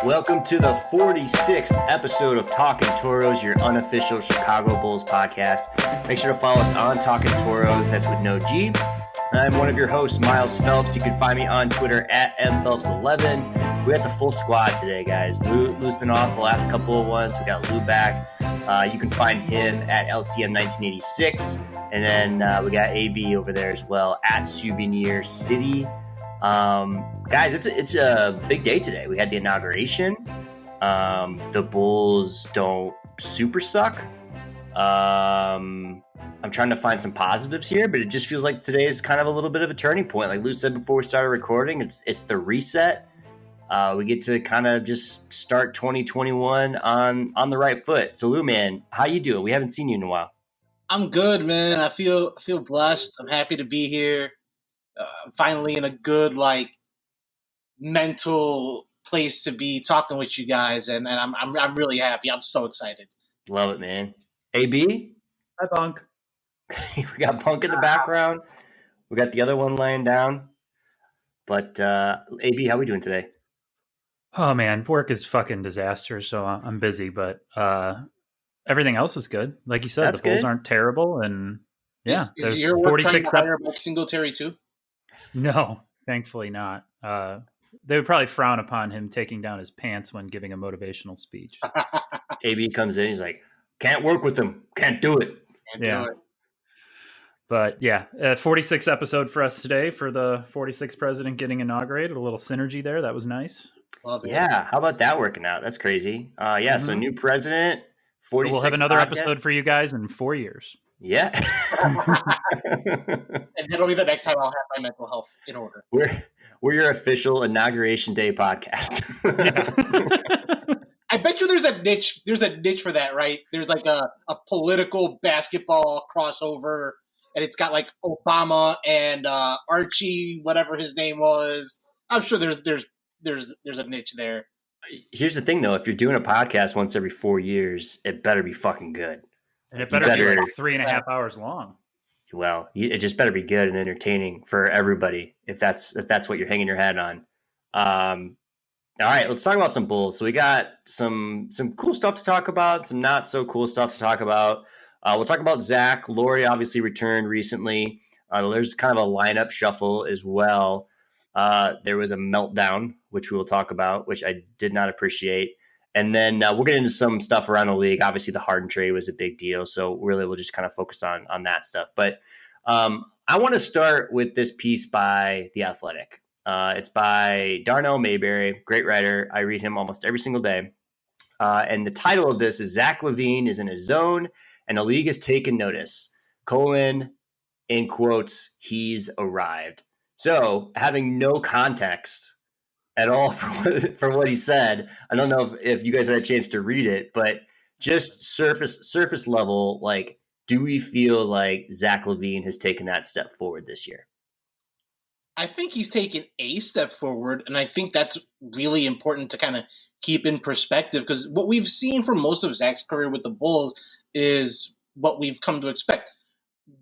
Welcome to the 46th episode of Talkin Toros, your unofficial Chicago Bulls podcast. Make sure to follow us on Talkin Toros, that's with no G. I'm one of your hosts, Myles Phelps. You can find me on Twitter at mphelps11. We got the full squad today, guys. Lou's been off the last couple of ones. We got Lou back. You can find him at LCM1986. And then we got AB over there as well at Souvenir City. Guys, it's a big day today. We had the inauguration. The Bulls don't super suck. I'm trying to find some positives here, but it just feels like today is kind of a little bit of a turning point. Like Lou said before we started recording, it's the reset. We get to kind of just start 2021 on the right foot. So Lou, man, how you doing? We haven't seen you in a while. I'm good, man. I feel blessed. I'm happy to be here. Finally in a good, mental place to be talking with you guys, and I'm really happy. I'm so excited. Love it, man. AB? Hi, Bunk. We got Punk in the background. We got the other one laying down. But AB, how we doing today? Oh, man, work is fucking disaster, so I'm busy, but everything else is good. Like you said, That's the Bulls good. aren't terrible, and yeah, Is there's your work 46 trying to hire Mike Singletary too? No, thankfully not. They would probably frown upon him taking down his pants when giving a motivational speech. AB comes in, he's like, can't work with them, can't do it. Yeah. But yeah, 46th episode for us today for the 46th president getting inaugurated. A little synergy there. That was nice. Love it. Yeah, how about that working out? That's crazy. So new president, 46. We'll have another episode for you guys in 4 years. Yeah. And that'll be the next time I'll have my mental health in order. We're your official inauguration day podcast. Yeah. I bet you there's a niche for that, right? There's like a political basketball crossover, and it's got like Obama and Archie, whatever his name was. I'm sure there's a niche there. Here's the thing, though. If you're doing a podcast once every 4 years, it better be fucking good. And it better be like 3.5 hours long. Well, it just better be good and entertaining for everybody if that's what you're hanging your hat on. All right, let's talk about some Bulls. So we got some cool stuff to talk about, some not so cool stuff to talk about. We'll talk about Zach. Lauri obviously returned recently. There's kind of a lineup shuffle as well. There was a meltdown, which we will talk about, which I did not appreciate. And then we'll get into some stuff around the league. Obviously, the Harden trade was a big deal. So really, we'll just kind of focus on that stuff. But I want to start with this piece by The Athletic. It's by Darnell Mayberry, great writer. I read him almost every single day. And the title of this is Zach LaVine is in a zone and the league has taken notice. In quotes, he's arrived. So having no context at all for what he said, I don't know if you guys had a chance to read it, but just surface level, like, do we feel like Zach LaVine has taken that step forward this year? I think he's taken a step forward, and I think that's really important to kind of keep in perspective, because what we've seen for most of Zach's career with the Bulls is what we've come to expect.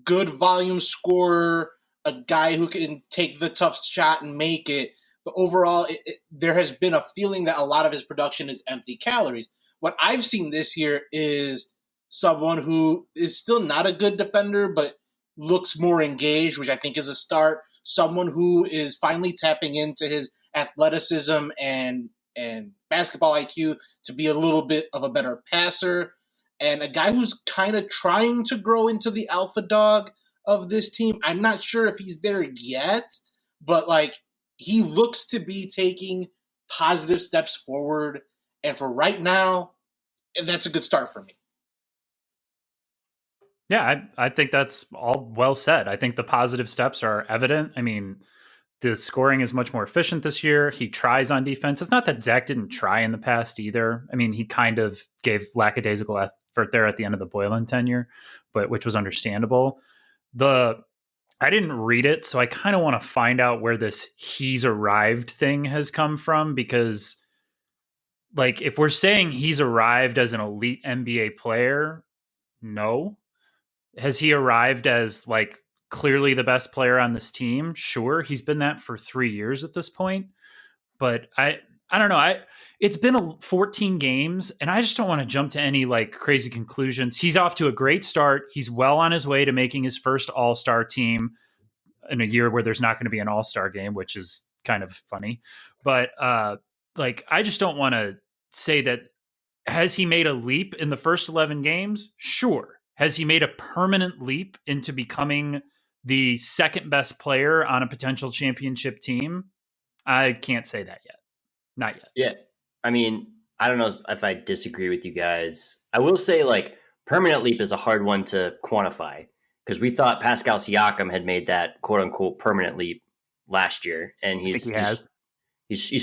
Good volume scorer, a guy who can take the tough shot and make it. But overall, there has been a feeling that a lot of his production is empty calories. What I've seen this year is someone who is still not a good defender, but looks more engaged, which I think is a start. Someone who is finally tapping into his athleticism and basketball IQ to be a little bit of a better passer, and a guy who's kind of trying to grow into the alpha dog of this team. I'm not sure if he's there yet, but he looks to be taking positive steps forward. And for right now, that's a good start for me. Yeah, I think that's all well said. I think the positive steps are evident. I mean, the scoring is much more efficient this year. He tries on defense. It's not that Zach didn't try in the past either. I mean, he kind of gave lackadaisical effort there at the end of the Boylan tenure, but which was understandable. I didn't read it, so I kind of want to find out where this he's arrived thing has come from, because if we're saying he's arrived as an elite NBA player, no. Has he arrived as clearly the best player on this team? Sure. He's been that for 3 years at this point, but I don't know. It's been 14 games, and I just don't want to jump to any like crazy conclusions. He's off to a great start. He's well on his way to making his first All-Star team in a year where there's not going to be an All-Star game, which is kind of funny. But like, I just don't want to say that. Has he made a leap in the first 11 games? Sure. Has he made a permanent leap into becoming the second best player on a potential championship team? I can't say that yet. Not yet. Yeah. I mean, I don't know if I disagree with you guys. I will say, like, permanent leap is a hard one to quantify because we thought Pascal Siakam had made that quote unquote permanent leap last year, and he's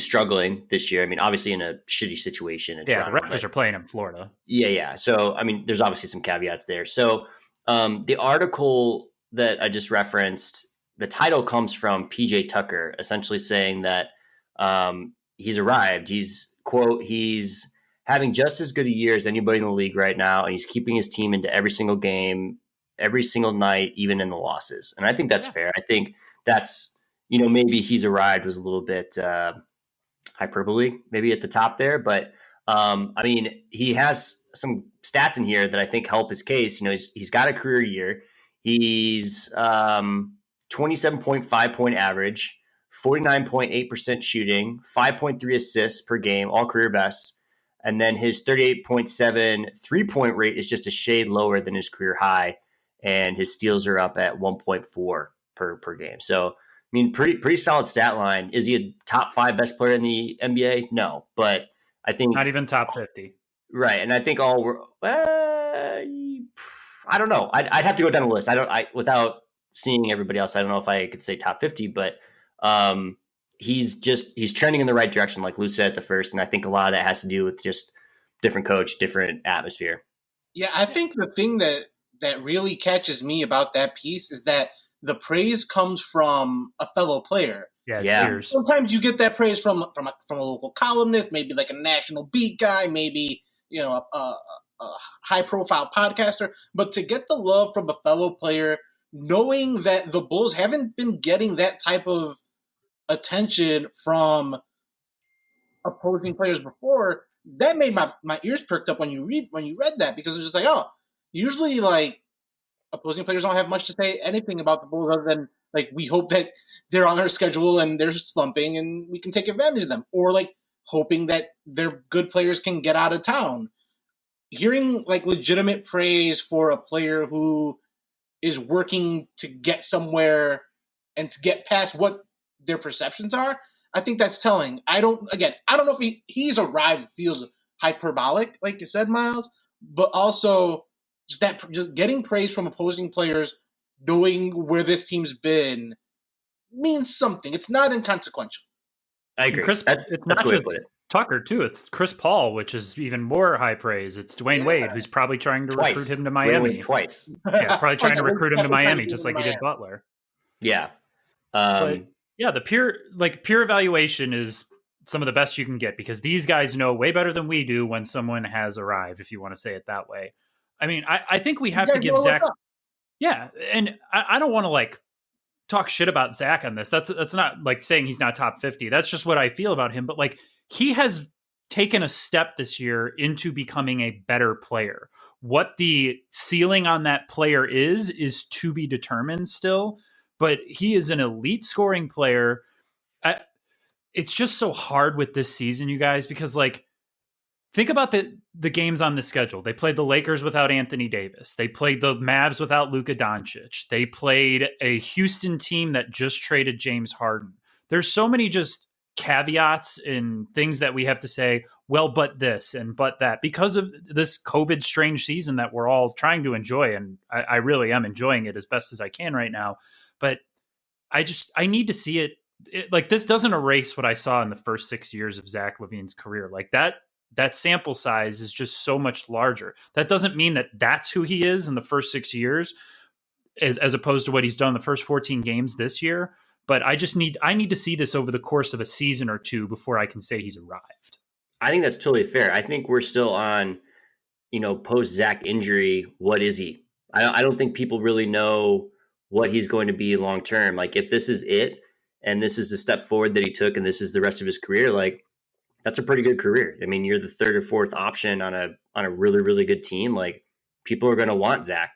struggling this year. I mean, obviously in a shitty situation in Toronto. The Raptors are playing in Florida. Yeah. So, I mean, there's obviously some caveats there. So, the article that I just referenced, the title comes from PJ Tucker, essentially saying that he's arrived. He's having just as good a year as anybody in the league right now, and he's keeping his team into every single game, every single night, even in the losses. And I think that's fair. I think that's, maybe he's arrived was a little bit hyperbole, maybe at the top there. But I mean, he has some stats in here that I think help his case. He's got a career year. He's 27.5 point average, 49.8% shooting, 5.3 assists per game, all career best. And then his 38.7 3-point rate is just a shade lower than his career high. And his steals are up at 1.4 per game. So, I mean, pretty solid stat line. Is he a top 5 best player in the NBA? No, but I think not even top 50. Right. And I think I don't know. I'd have to go down the list. Without seeing everybody else, I don't know if I could say top 50, but he's trending in the right direction, like Lou said at the first. And I think a lot of that has to do with just different coach, different atmosphere. Yeah, I think the thing that really catches me about that piece is that the praise comes from a fellow player. Yeah. Sometimes you get that praise from a local columnist, maybe like a national beat guy, maybe a high profile podcaster. But to get the love from a fellow player, knowing that the Bulls haven't been getting that type of attention from opposing players before, that made my ears perked up when you read that, because it's just like, oh, usually like opposing players don't have much to say anything about the Bulls other than like, we hope that they're on our schedule and they're slumping and we can take advantage of them, or like hoping that their good players can get out of town. Hearing like legitimate praise for a player who is working to get somewhere and to get past what their perceptions are, I think that's telling. I don't know if he's arrived feels hyperbolic, like you said, Myles, but also just getting praise from opposing players, knowing where this team's been, means something. It's not inconsequential. I agree. It's not just Tucker too. It's Chris Paul, which is even more high praise. It's Dwayne Wade, who's probably trying to recruit him to Miami twice. Yeah, probably trying to recruit him to Miami, just like he did Butler. Yeah. The peer evaluation is some of the best you can get, because these guys know way better than we do when someone has arrived, if you want to say it that way. I mean, I think we have to give Zach. Yeah, and I don't want to like talk shit about Zach on this. That's not like saying he's not top 50. That's just what I feel about him. But like, he has taken a step this year into becoming a better player. What the ceiling on that player is to be determined still. But he is an elite scoring player. It's just so hard with this season, you guys, because like, think about the games on the schedule. They played the Lakers without Anthony Davis. They played the Mavs without Luka Doncic. They played a Houston team that just traded James Harden. There's so many just caveats and things that we have to say, well, but this and but that, because of this COVID strange season that we're all trying to enjoy. And I really am enjoying it as best as I can right now. But I need to see it. Like, this doesn't erase what I saw in the first 6 years of Zach LaVine's career. Like that sample size is just so much larger. That doesn't mean that that's who he is in the first 6 years as opposed to what he's done in the first 14 games this year. But I need to see this over the course of a season or two before I can say he's arrived. I think that's totally fair. I think we're still on, post Zach injury. What is he? I don't think people really know what he's going to be long term. Like, if this is it and this is the step forward that he took and this is the rest of his career, like, that's a pretty good career. I mean, you're the third or fourth option on a really, really good team. Like, people are going to want Zach.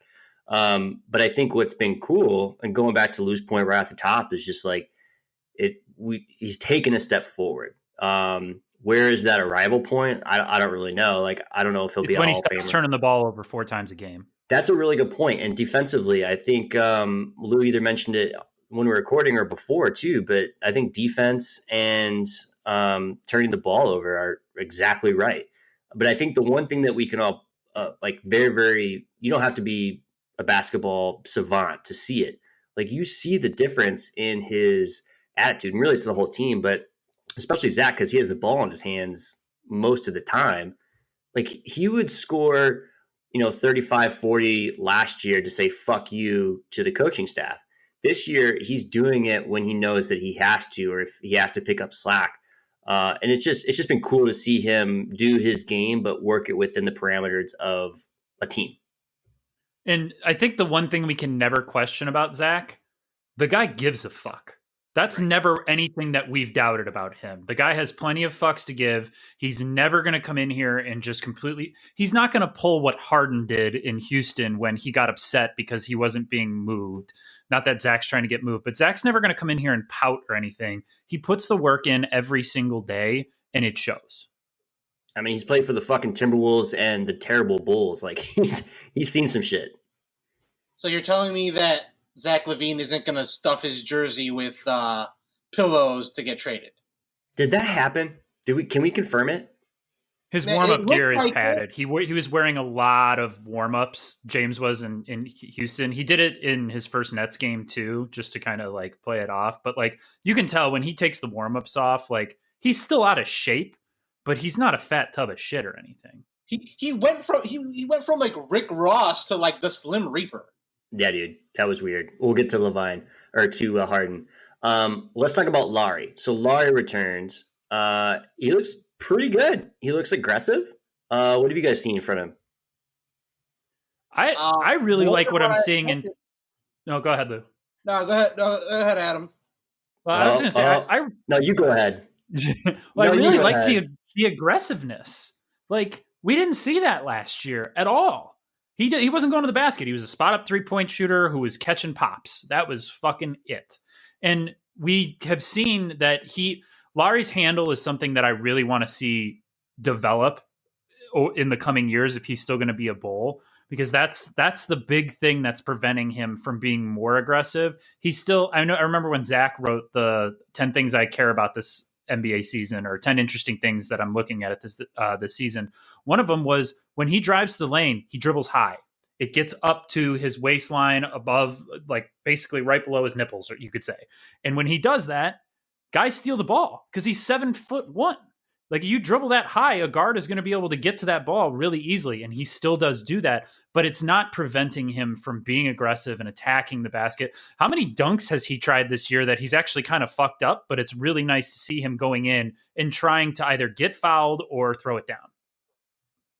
But I think what's been cool, and going back to Lou's point right at the top, is just like he's taken a step forward. Where is that arrival point? I don't really know. Like, I don't know if he'll be a when he Hall of starts Famer. turning the ball over 4 times a game. That's a really good point. And defensively, I think Lou either mentioned it when we were recording or before too, but I think defense and turning the ball over are exactly right. But I think the one thing that we can all like very, very, you don't have to be a basketball savant to see it. Like, you see the difference in his attitude, and really it's the whole team, but especially Zach, because he has the ball in his hands most of the time. Like, he would score, 35, 40 last year to say fuck you to the coaching staff. This year, he's doing it when he knows that he has to, or if he has to pick up slack. And it's just been cool to see him do his game, but work it within the parameters of a team. And I think the one thing we can never question about Zach, the guy gives a fuck. That's never anything that we've doubted about him. The guy has plenty of fucks to give. He's never going to come in here and just completely... He's not going to pull what Harden did in Houston when he got upset because he wasn't being moved. Not that Zach's trying to get moved, but Zach's never going to come in here and pout or anything. He puts the work in every single day, and it shows. I mean, he's played for the fucking Timberwolves and the terrible Bulls. Like, he's seen some shit. So you're telling me that Zach LaVine isn't going to stuff his jersey with pillows to get traded? Did that happen? Can we confirm it? His warm-up gear is padded. He was wearing a lot of warm-ups. James was in Houston. He did it in his first Nets game too, just to kind of like play it off. But like, you can tell when he takes the warm-ups off, like, he's still out of shape, but he's not a fat tub of shit or anything. He went from like Rick Ross to like the Slim Reaper. Yeah, dude, that was weird. We'll get to LaVine or to Harden. Let's talk about Lauri. So Lauri returns. He looks pretty good. He looks aggressive. What have you guys seen from him? I really like what I'm seeing. No, go ahead, Lou. No, go ahead. No, go ahead, Adam. I was going to say, no, you go ahead. I really like the aggressiveness. Like, we didn't see that last year at all. He wasn't going to the basket. He was a spot-up three-point shooter who was catching pops. That was fucking it. And we have seen that Lauri's handle is something that I really want to see develop in the coming years if he's still going to be a Bull, because that's the big thing that's preventing him from being more aggressive. I remember when Zach wrote the 10 things I care about this NBA season, or 10 interesting things that I'm looking at this season. One of them was when he drives to the lane, he dribbles high. It gets up to his waistline above, like basically right below his nipples, or you could say. And when he does that, guys steal the ball because he's 7'1". Like, you dribble that high, a guard is going to be able to get to that ball really easily, and he still does do that, but it's not preventing him from being aggressive and attacking the basket. How many dunks has he tried this year that he's actually kind of fucked up, but it's really nice to see him going in and trying to either get fouled or throw it down?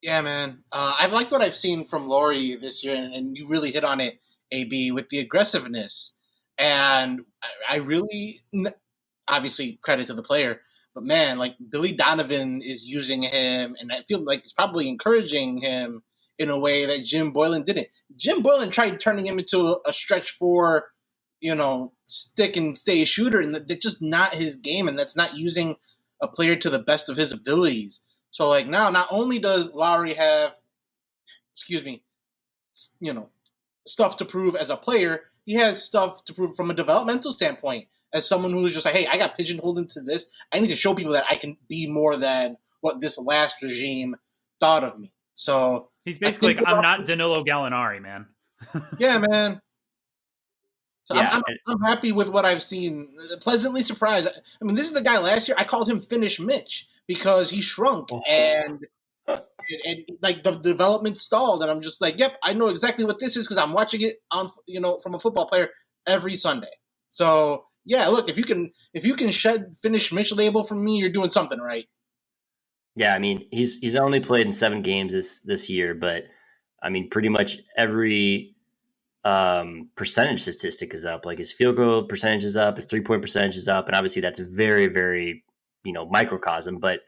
Yeah, man. I've liked what I've seen from Lauri this year, and you really hit on it, AB, with the aggressiveness. And I really, obviously, credit to the player, but man, like, Billy Donovan is using him, and I feel like he's probably encouraging him in a way that Jim Boylan didn't. Jim Boylan tried turning him into a stretch four, stick and stay shooter, and that's just not his game, and that's not using a player to the best of his abilities. So, like, now, not only does Lauri have, stuff to prove as a player, he has stuff to prove from a developmental standpoint. As someone who's just like, hey, I got pigeonholed into this. I need to show people that I can be more than what this last regime thought of me. So he's basically like, I'm not Danilo Gallinari, man. Yeah, man. So yeah. I'm happy with what I've seen. Pleasantly surprised. I mean, this is the guy last year. I called him Finish Mitch because he shrunk and like the development stalled. And I'm just like, yep, I know exactly what this is because I'm watching it on, from a football player every Sunday. So yeah, look, if you can shed Finish Mitch label from me, you're doing something right. Yeah, I mean, he's only played in 7 games this year, but I mean, pretty much every percentage statistic is up. Like, his field goal percentage is up, his 3-point percentage is up, and obviously that's very, very microcosm. But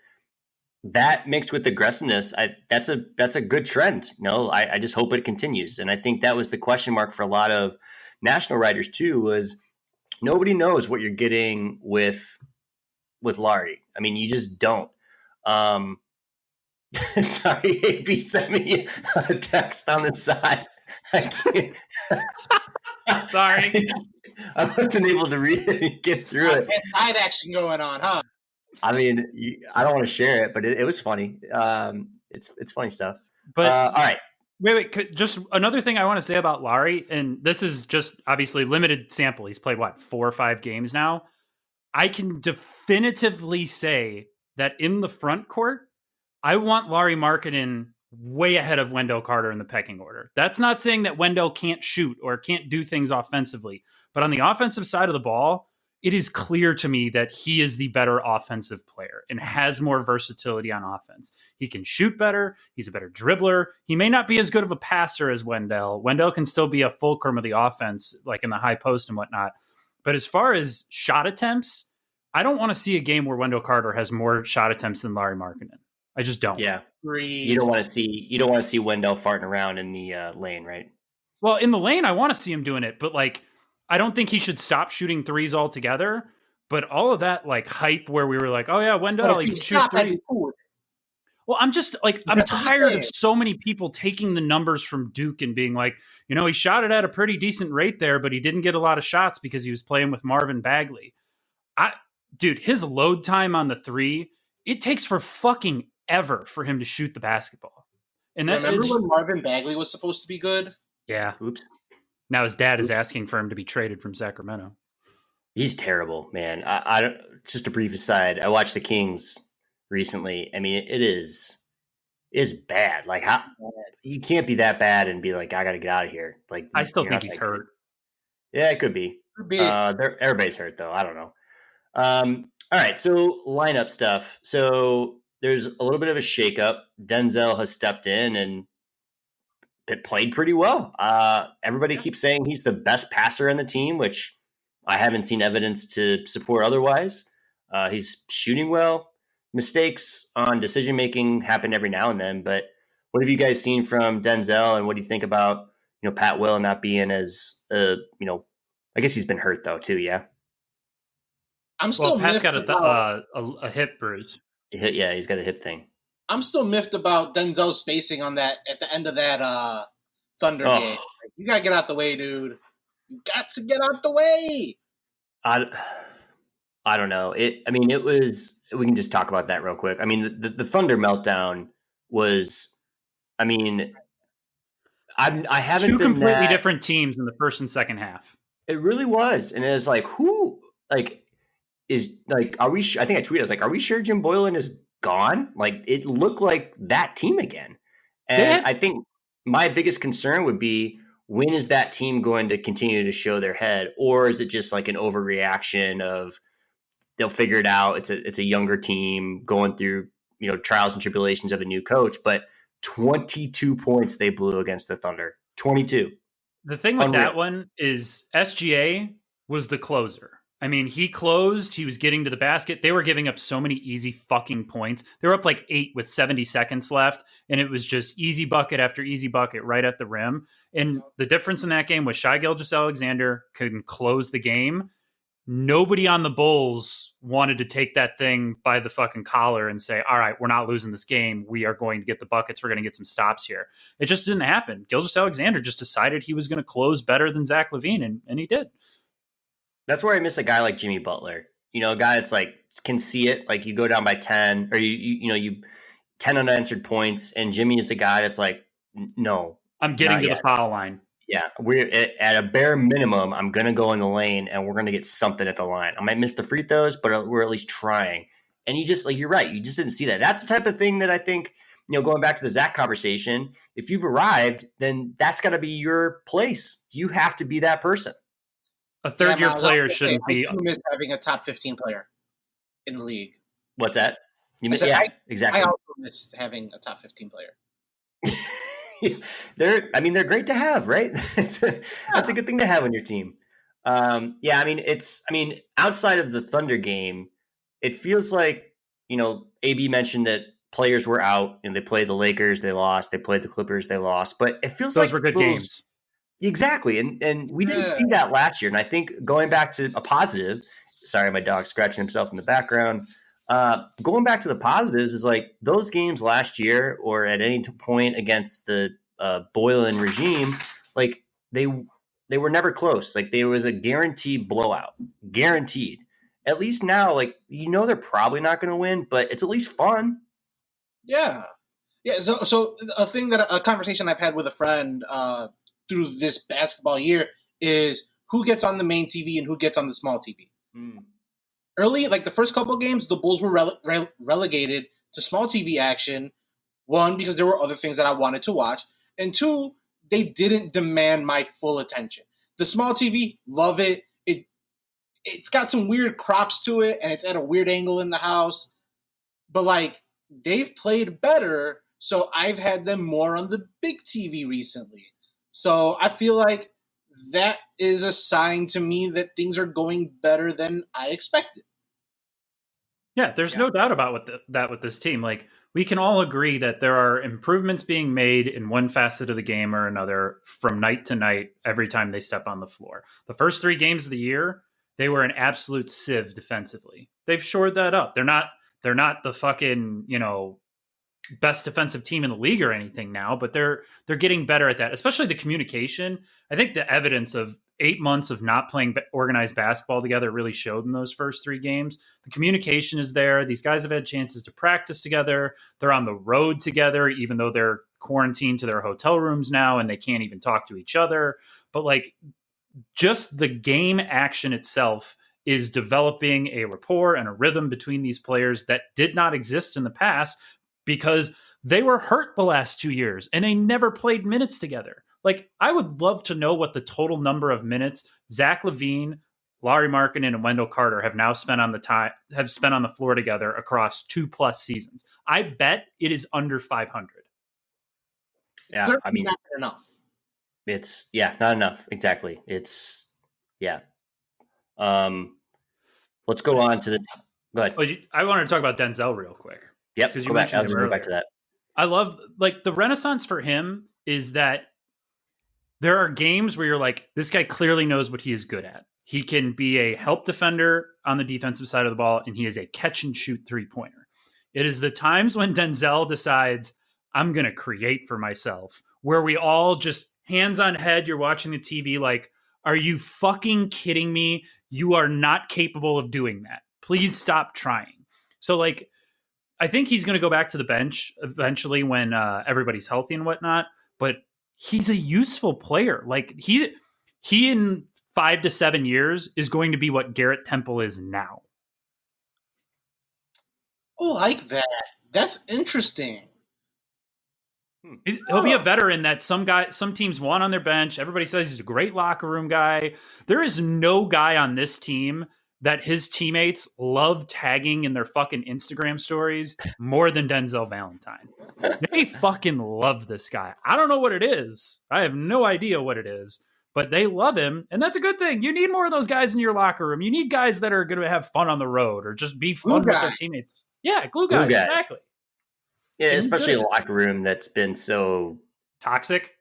that mixed with aggressiveness, that's a good trend. I just hope it continues. And I think that was the question mark for a lot of national writers too, was nobody knows what you're getting with Lauri. I mean, you just don't. Sorry, AB sent me a text on the side. Sorry. I wasn't able to read it and get through it. Side action going on, huh? I mean, I don't want to share it, but it was funny. It's funny stuff. But all right. Wait. Just another thing I want to say about Lauri, and this is just obviously limited sample. He's played, 4 or 5 games now. I can definitively say that in the front court, I want Lauri Markkanen way ahead of Wendell Carter in the pecking order. That's not saying that Wendell can't shoot or can't do things offensively. But on the offensive side of the ball, it is clear to me that he is the better offensive player and has more versatility on offense. He can shoot better. He's a better dribbler. He may not be as good of a passer as Wendell. Wendell can still be a fulcrum of the offense, like in the high post and whatnot. But as far as shot attempts, I don't want to see a game where Wendell Carter has more shot attempts than Lauri Markkanen. I just don't. Yeah. You don't want to see Wendell farting around in the lane, right? Well, in the lane, I want to see him doing it, but I don't think he should stop shooting threes altogether. But all of that hype where we were like, oh yeah, Wendell, he can shoot threes. Well, I'm just I'm tired of so many people taking the numbers from Duke and being like, he shot it at a pretty decent rate there, but he didn't get a lot of shots because he was playing with Marvin Bagley. Dude, his load time on the three, it takes for fucking ever for him to shoot the basketball. And remember when Marvin Bagley was supposed to be good? Yeah. Oops. Now his dad is asking for him to be traded from Sacramento. He's terrible, man. I don't. Just a brief aside. I watched the Kings recently. I mean, it is bad. How you can't be that bad and be like, I got to get out of here. I still think he's hurt. Yeah, it could be. Everybody's hurt though. I don't know. All right, so lineup stuff. So there's a little bit of a shakeup. Denzel has stepped in and it played pretty well. Everybody keeps saying he's the best passer in the team, which I haven't seen evidence to support otherwise. He's shooting well. Mistakes on decision making happen every now and then, but what have you guys seen from Denzel, and what do you think about Pat Will not being as I guess he's been hurt though too, yeah. I'm still Pat's got a hip bruise. He's got a hip thing. I'm still miffed about Denzel's spacing on that at the end of that Thunder game. You gotta get out the way, dude. You got to get out the way. I don't know. It was. We can just talk about that real quick. I mean, the Thunder meltdown was. I mean, I haven't 2 been completely different teams in the first and second half. It really was, and it was who is are we? I think I tweeted. I was like, are we sure Jim Boylan is gone? It looked like that team again, and I think my biggest concern would be, when is that team going to continue to show their head, or is it just an overreaction of they'll figure it out? It's a younger team going through trials and tribulations of a new coach, but 22 points they blew against the Thunder. 22. The thing with that one is SGA was the closer. I mean, he closed. He was getting to the basket. They were giving up so many easy fucking points. They were up 8 with 70 seconds left, and it was just easy bucket after easy bucket right at the rim. And the difference in that game was Shai Gilgeous-Alexander couldn't close the game. Nobody on the Bulls wanted to take that thing by the fucking collar and say, all right, we're not losing this game. We are going to get the buckets. We're going to get some stops here. It just didn't happen. Gilgeous-Alexander just decided he was going to close better than Zach LaVine, and he did. That's where I miss a guy like Jimmy Butler. A guy that's can see it. You go down by 10, or you 10 unanswered points, and Jimmy is the guy that's no, I'm getting to the foul line. Yeah, we're at a bare minimum. I'm going to go in the lane, and we're going to get something at the line. I might miss the free throws, but we're at least trying. And you just you're right. You just didn't see that. That's the type of thing that I think, going back to the Zach conversation, if you've arrived, then that's got to be your place. You have to be that person. A third-year player shouldn't be. I miss having a top 15 player in the league. What's that? Exactly. I also miss having a top 15 player. They're great to have, right? That's a good thing to have on your team. Outside of the Thunder game, it feels like, AB mentioned that players were out, and they played the Lakers, they lost. They played the Clippers, they lost. But it feels Those like were good games. Exactly, and we didn't see that last year. And I think going back to a positive. Sorry, my dog's scratching himself in the background. Going back to the positives is like those games last year, or at any point against the Boylan regime, like they were never close. Like there was a guaranteed blowout, guaranteed. At least now, like they're probably not going to win, but it's at least fun. Yeah. So a conversation I've had with a friend through this basketball year is who gets on the main TV and who gets on the small TV. Early, like the first couple games, the Bulls were relegated to small TV action. One, because there were other things that I wanted to watch, and two, they didn't demand my full attention. The small TV, love it. It's got some weird crops to it, and it's at a weird angle in the house. But like they've played better, so I've had them more on the big TV recently. So I feel like that is a sign to me that things are going better than I expected. Yeah, there's no doubt about that with this team. Like, we can all agree that there are improvements being made in one facet of the game or another from night to night every time they step on the floor. The first 3 games of the year, they were an absolute sieve defensively. They've shored that up. They're not the fucking, best defensive team in the league or anything now, but they're getting better at that, especially the communication. I think the evidence of 8 months of not playing organized basketball together really showed in those first 3 games. The communication is there. These guys have had chances to practice together. They're on the road together, even though they're quarantined to their hotel rooms now and they can't even talk to each other. But like just the game action itself is developing a rapport and a rhythm between these players that did not exist in the past because they were hurt the last 2 years and they never played minutes together. Like, I would love to know what the total number of minutes Zach LaVine, Lauri Markkanen, and Wendell Carter have now spent on the floor together across 2+ seasons. I bet it is under 500. Yeah, I mean, not enough. It's not enough. Exactly. It's let's go on to this. Go ahead. I wanted to talk about Denzel real quick. Yep. Because you mentioned him earlier. Go back to that. I love like the renaissance for him is that there are games where you're like, this guy clearly knows what he is good at. He can be a help defender on the defensive side of the ball, and he is a catch and shoot 3-pointer. It is the times when Denzel decides, I'm going to create for myself, where we all just hands on head, you're watching the TV like, are you fucking kidding me? You are not capable of doing that. Please stop trying. So like, I think he's going to go back to the bench eventually when everybody's healthy and whatnot, but he's a useful player. Like he in 5 to 7 years is going to be what Garrett Temple is now. Oh, like that. That's interesting. He'll be a veteran that some teams want on their bench. Everybody says he's a great locker room guy. There is no guy on this team that his teammates love tagging in their fucking Instagram stories more than Denzel Valentine. They fucking love this guy. I don't know what it is. I have no idea what it is, but they love him. And that's a good thing. You need more of those guys in your locker room. You need guys that are going to have fun on the road or just be fun with their teammates. Yeah, glue guys. Exactly. Yeah, especially a locker room that's been so toxic.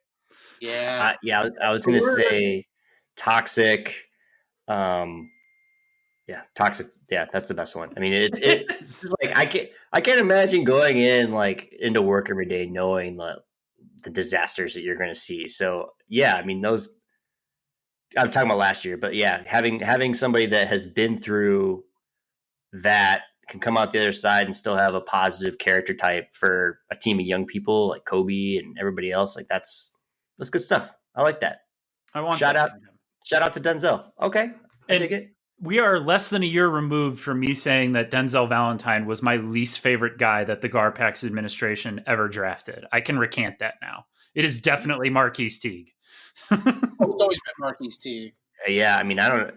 Yeah. I was going to say toxic. Yeah, toxic. Yeah, that's the best one. I mean, it's like I can't imagine going in like into work every day knowing the disasters that you're going to see. So yeah, I mean those. I'm talking about last year, but yeah, having somebody that has been through that can come out the other side and still have a positive character type for a team of young people like Kobe and everybody else. Like that's good stuff. I like that. I want shout out to Denzel. Okay, I dig it. We are less than a year removed from me saying that Denzel Valentine was my least favorite guy that the Garpax administration ever drafted. I can recant that now. It is definitely Marquise Teague. It's always been Marquise Teague. Yeah, I mean, I don't.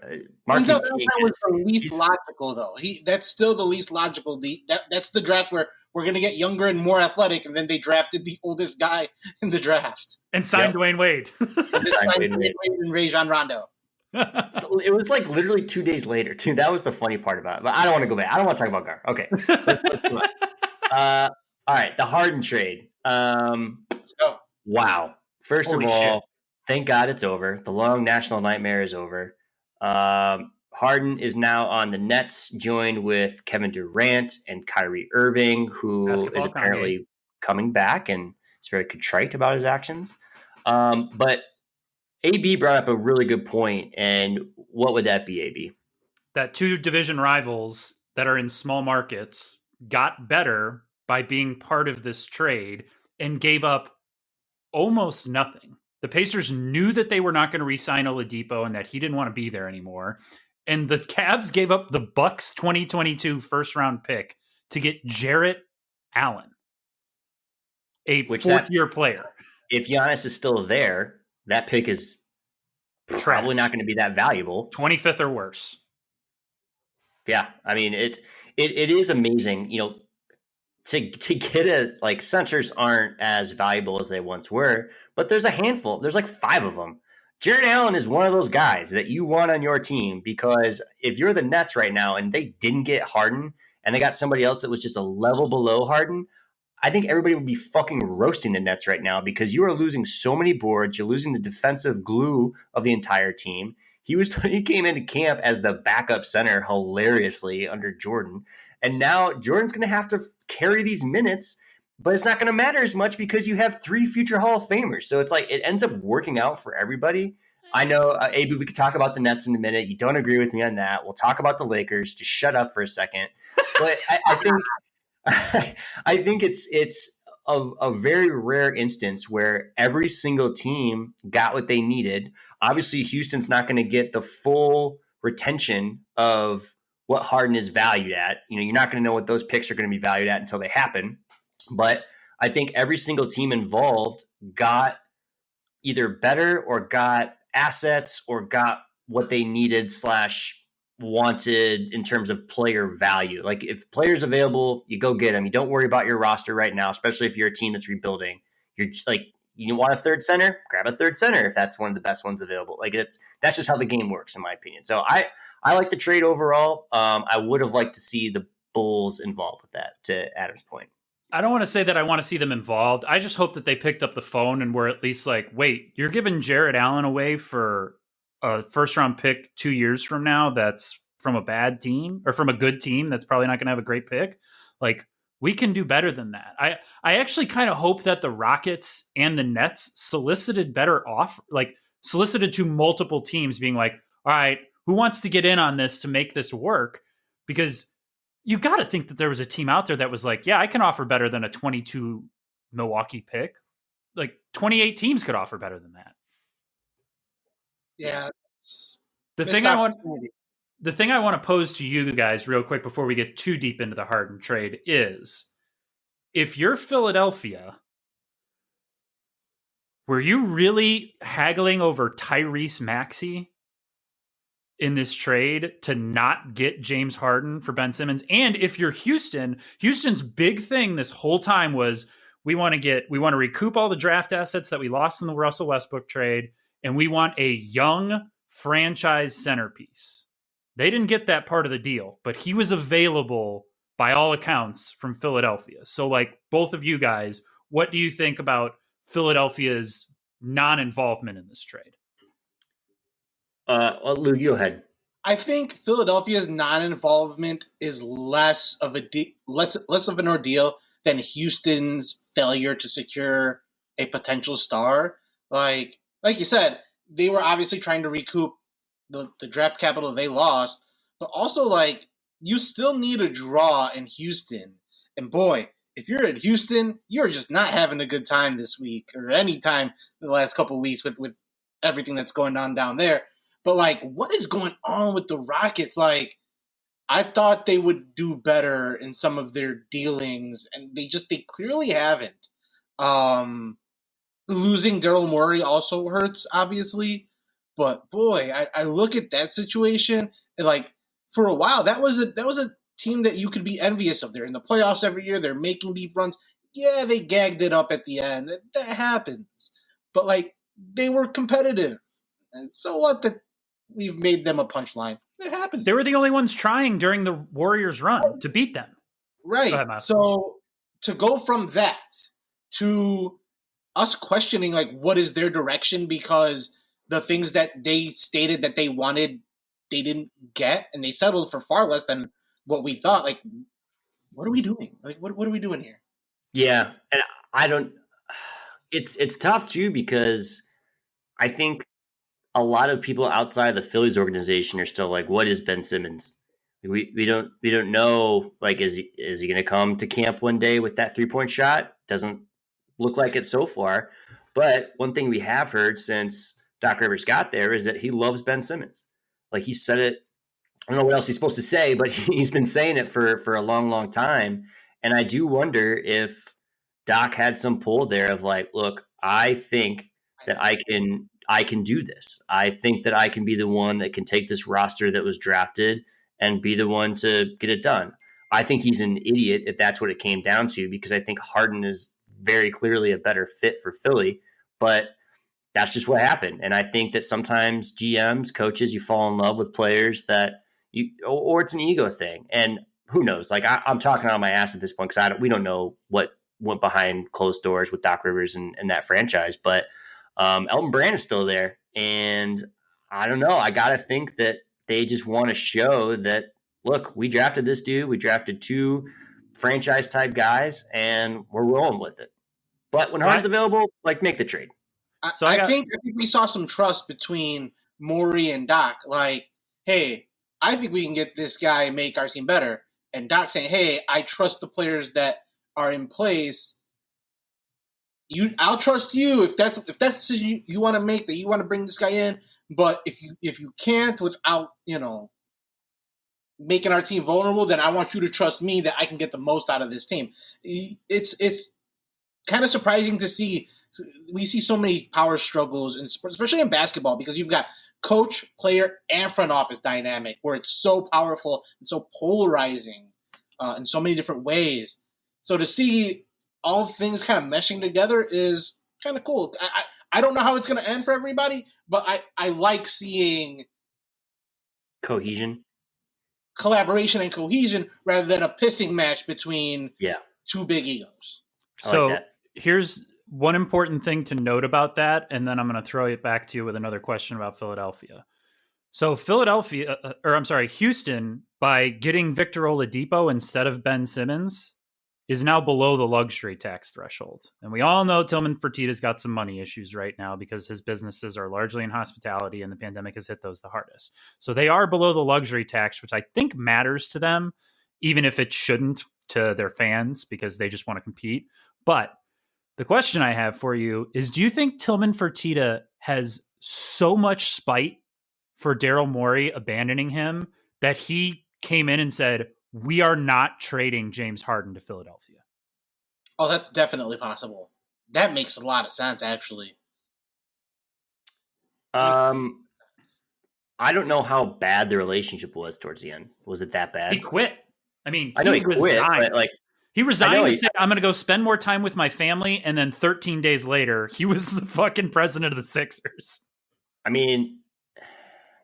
Marquise Teague was the least logical, though. That's still the least logical. That's the draft where we're going to get younger and more athletic, and then they drafted the oldest guy in the draft and signed Dwayne Wade. Signed Dwayne Wade and Rajon Rondo. It was like literally 2 days later, too. That was the funny part about it. But I don't want to go back. I don't want to talk about Gar. Okay. Let's move on. All right, the Harden trade. Let's go. Wow. First Holy of shit. all, thank God it's over. The long national nightmare is over. Harden is now on the Nets, joined with Kevin Durant and Kyrie Irving, who is Basketball Kanye. apparently coming back and is very contrite about his actions. But AB brought up a really good point, and what would that be, AB? That two division rivals that are in small markets got better by being part of this trade and gave up almost nothing. The Pacers knew that they were not going to re-sign Oladipo and that he didn't want to be there anymore. And the Cavs gave up the Bucks 2022 first round pick to get Jarrett Allen, a fourth-year player. If Giannis is still there, that pick is probably not going to be that valuable. 25th or worse. Yeah, I mean it is amazing, to get it. Like, centers aren't as valuable as they once were, but there's a handful. There's like 5 of them. Jarrett Allen is one of those guys that you want on your team, because if you're the Nets right now and they didn't get Harden and they got somebody else that was just a level below Harden, I think everybody would be fucking roasting the Nets right now, because you are losing so many boards. You're losing the defensive glue of the entire team. He came into camp as the backup center hilariously under Jordan. And now Jordan's going to have to carry these minutes, but it's not going to matter as much because you have 3 future Hall of Famers. So it's like it ends up working out for everybody. I know, AB, we could talk about the Nets in a minute. You don't agree with me on that. We'll talk about the Lakers. Just shut up for a second. But I think I think it's a very rare instance where every single team got what they needed. Obviously, Houston's not going to get the full retention of what Harden is valued at. You're not going to know what those picks are going to be valued at until they happen. But I think every single team involved got either better or got assets or got what they needed / wanted in terms of player value. Like, if players available, you go get them. You don't worry about your roster right now, especially if you're a team that's rebuilding. You're just like, you want a third center, grab a third center if that's one of the best ones available. Like, that's just how the game works, in my opinion. So I like the trade overall. I would have liked to see the Bulls involved with that, to Adam's point. I don't want to say that I want to see them involved. I just hope that they picked up the phone and were at least like, wait, you're giving Jarrett Allen away for a first round pick 2 years from now that's from a bad team or from a good team that's probably not going to have a great pick. Like, we can do better than that. I actually kind of hope that the Rockets and the Nets solicited to multiple teams being like, all right, who wants to get in on this to make this work? Because you got to think that there was a team out there that was like, yeah, I can offer better than a 22 Milwaukee pick. Like, 28 teams could offer better than that. Yeah. The thing I want to pose to you guys real quick before we get too deep into the Harden trade is, if you're Philadelphia, were you really haggling over Tyrese Maxey in this trade to not get James Harden for Ben Simmons? And if you're Houston, Houston's big thing this whole time was, we want to recoup all the draft assets that we lost in the Russell Westbrook trade, and we want a young franchise centerpiece. They didn't get that part of the deal, but he was available by all accounts from Philadelphia. So, like, both of you guys, what do you think about Philadelphia's non-involvement in this trade? Lou, you go ahead. I think Philadelphia's non-involvement is less of an ordeal than Houston's failure to secure a potential star. Like you said, they were obviously trying to recoup the draft capital they lost, but also, like, you still need a draw in Houston. And boy, if you're in Houston, you're just not having a good time this week or any time in the last couple of weeks with everything that's going on down there. But, like, what is going on with the Rockets? Like, I thought they would do better in some of their dealings, and they clearly haven't. Losing Daryl Morey also hurts, obviously. But boy, I look at that situation, and, like, for a while that was a team that you could be envious of. They're in the playoffs every year. They're making deep runs. Yeah, they gagged it up at the end. That happens. But, like, they were competitive. And so what that we've made them a punchline. It happens. They were the only ones trying during the Warriors run to beat them. Right. So to go from that to us questioning like what is their direction because the things that they stated that they wanted they didn't get and they settled for far less than what we thought. Like, what are we doing? Like, what are we doing here? Yeah, and I don't. It's tough too because I think a lot of people outside of the Phillies organization are still like, "What is Ben Simmons?" We don't know. Like, is he going to come to camp one day with that 3-point shot? Doesn't look like it so far. But one thing we have heard since Doc Rivers got there is that he loves Ben Simmons. Like he said it. I don't know what else he's supposed to say, but he's been saying it for a long, long time. And I do wonder if Doc had some pull there of like, look, I think that I can do this. I think that I can be the one that can take this roster that was drafted and be the one to get it done. I think he's an idiot if that's what it came down to, because I think Harden is very clearly a better fit for Philly, but that's just what happened. And I think that sometimes GMs, coaches, you fall in love with players that you, or it's an ego thing. And who knows? Like I'm talking out of my ass at this point because we don't know what went behind closed doors with Doc Rivers and that franchise. But Elton Brand is still there, and I don't know. I gotta think that they just want to show that look, we drafted this dude. We drafted 2 franchise type guys, and we're rolling with it. But when Harden's available, like make the trade. I think we saw some trust between Morey and Doc. Like, hey, I think we can get this guy and make our team better. And Doc saying, hey, I trust the players that are in place. I'll trust you if that's the decision you want to make, that you want to bring this guy in. But if you can't without making our team vulnerable, then I want you to trust me that I can get the most out of this team. It's kind of surprising to see. We see so many power struggles, especially in basketball, because you've got coach, player, and front office dynamic where it's so powerful and so polarizing in so many different ways. So to see all things kind of meshing together is kind of cool. I don't know how it's going to end for everybody, but I like seeing collaboration and cohesion rather than a pissing match between 2 big egos. So here's one important thing to note about that, and then I'm going to throw it back to you with another question about Philadelphia. So Houston, by getting Victor Oladipo instead of Ben Simmons, is now below the luxury tax threshold. And we all know Tillman Fertitta's got some money issues right now because his businesses are largely in hospitality and the pandemic has hit those the hardest. So they are below the luxury tax, which I think matters to them, even if it shouldn't to their fans because they just want to compete. But the question I have for you is, do you think Tillman Fertitta has so much spite for Daryl Morey abandoning him that he came in and said, we are not trading James Harden to Philadelphia? Oh, that's definitely possible. That makes a lot of sense, actually. I don't know how bad the relationship was towards the end. Was it that bad? He quit. I mean, I know he quit, but like he resigned and said, I'm going to go spend more time with my family. And then 13 days later, he was the fucking president of the Sixers. I mean,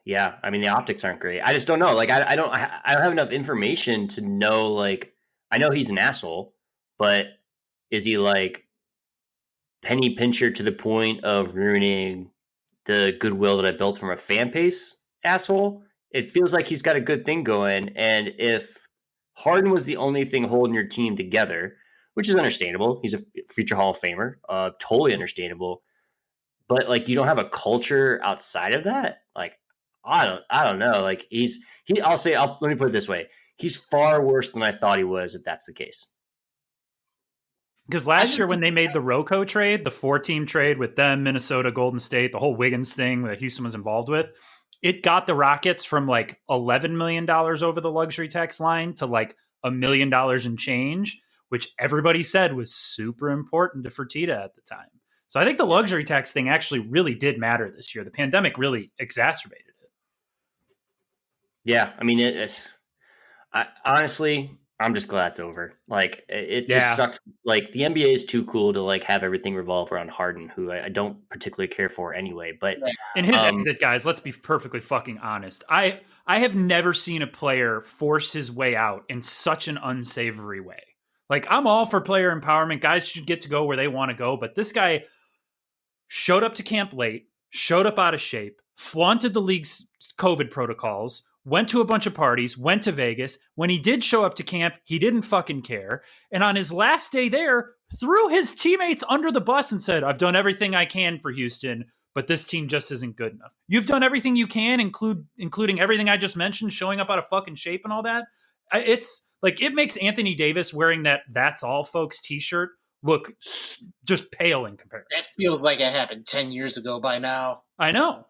yeah. I mean, the optics aren't great. I just don't know. Like, I don't have enough information to know, like, I know he's an asshole, but is he like penny pincher to the point of ruining the goodwill that I built from a fan base asshole? It feels like he's got a good thing going. And if Harden was the only thing holding your team together, which is understandable. He's a future Hall of Famer. Totally understandable. But like, you don't have a culture outside of that. Like, I don't know. Like let me put it this way. He's far worse than I thought he was, if that's the case. Because last year when they made the Rocco trade, the 4-team trade with them, Minnesota, Golden State, the whole Wiggins thing that Houston was involved with, it got the Rockets from like $11 million over the luxury tax line to like $1 million and change, which everybody said was super important to Fertitta at the time. So I think the luxury tax thing actually really did matter this year. The pandemic really exacerbated it. Yeah, I mean, honestly, I'm just glad it's over. Like, it just sucks. Like, the NBA is too cool to like have everything revolve around Harden, who I don't particularly care for anyway. But in his exit, guys, let's be perfectly fucking honest. I have never seen a player force his way out in such an unsavory way. Like, I'm all for player empowerment. Guys should get to go where they want to go. But this guy showed up to camp late, showed up out of shape, flaunted the league's COVID protocols, went to a bunch of parties, went to Vegas. When he did show up to camp, he didn't fucking care. And on his last day there, threw his teammates under the bus and said, I've done everything I can for Houston, but this team just isn't good enough. You've done everything you can, including everything I just mentioned, showing up out of fucking shape and all that. It's like, it makes Anthony Davis wearing that "That's All Folks" t-shirt look just pale in comparison. That feels like it happened 10 years ago by now. I know.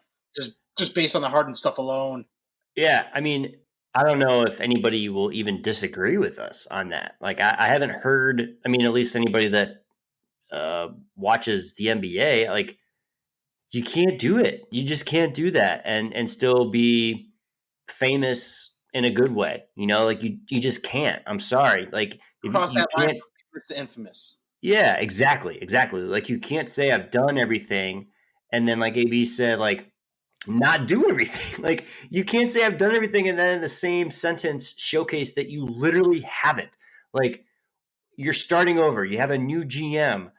Just based on the Harden stuff alone. Yeah, I mean, I don't know if anybody will even disagree with us on that. Like, I haven't heard, I mean, at least anybody that watches the NBA, like, you can't do it. You just can't do that and still be famous in a good way. You know, like, you just can't. I'm sorry. Like, if Cross you that can't. line, it's the infamous. Yeah, exactly. Like, you can't say I've done everything and then, like AB said, like, not do everything. Like, you can't say I've done everything and then in the same sentence showcase that you literally haven't. Like, you're starting over. You have a new GM.